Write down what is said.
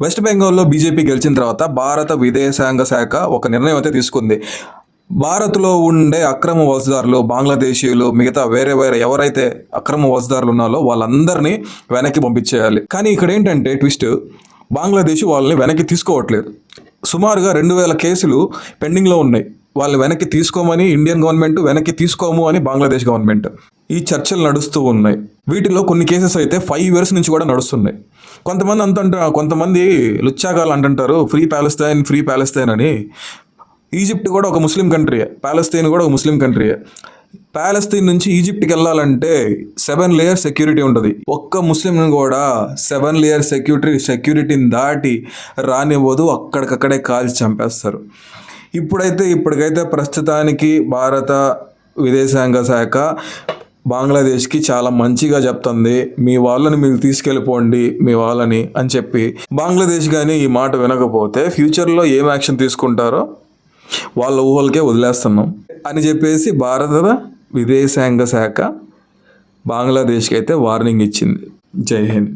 West బెంగాల్లో BJP గెలిచిన తర్వాత భారత విదేశాంగ శాఖ ఒక నిర్ణయం అయితే తీసుకుంది. భారత్లో ఉండే అక్రమ వలసదారులు, బంగ్లాదేశీయులు, మిగతా వేరే వేరే ఎవరైతే అక్రమ వలసదారులు ఉన్నారో వాళ్ళందరినీ వెనక్కి పంపించేయాలి. కానీ ఇక్కడ ఏంటంటే ట్విస్ట్, బంగ్లాదేశ్ వాళ్ళని వెనక్కి తీసుకోవట్లేదు. సుమారుగా 2000 కేసులు పెండింగ్లో ఉన్నాయి. వాళ్ళని వెనక్కి తీసుకోమని ఇండియన్ గవర్నమెంట్, వెనక్కి తీసుకోము అని బంగ్లాదేశ్ గవర్నమెంట్. ఈ చర్చలు నడుస్తూ ఉన్నాయి. వీటిలో కొన్ని కేసెస్ అయితే 5 years నుంచి కూడా నడుస్తున్నాయి. కొంతమంది లుచ్చాగాలు అంటుంటారు ఫ్రీ ప్యాలెస్తైన్ అని. ఈజిప్ట్ కూడా ఒక ముస్లిం కంట్రీయే, ప్యాలెస్తైన్ కూడా ఒక ముస్లిం కంట్రీయే. ప్యాలెస్తైన్ నుంచి ఈజిప్ట్కి వెళ్ళాలంటే 7 layers సెక్యూరిటీ ఉంటుంది. ఒక్క ముస్లింని కూడా 7 layers సెక్యూరిటీని దాటి రానివ్వదు, అక్కడికక్కడే కాల్చి చంపేస్తారు. ఇప్పటికైతే ప్రస్తుతానికి భారత విదేశాంగ శాఖ బంగ్లాదేశ్కి చాలా మంచిగా చెప్తుంది. మీ వాళ్ళని మీరు తీసుకెళ్ళిపోండి అని చెప్పి. బంగ్లాదేశ్ కానీ ఈ మాట వినకపోతే ఫ్యూచర్లో ఏం యాక్షన్ తీసుకుంటారో వాళ్ళ ఊహలకే వదిలేస్తున్నాం అని చెప్పేసి భారత విదేశాంగ శాఖ బంగ్లాదేశ్కి అయితే వార్నింగ్ ఇచ్చింది. జై హింద్.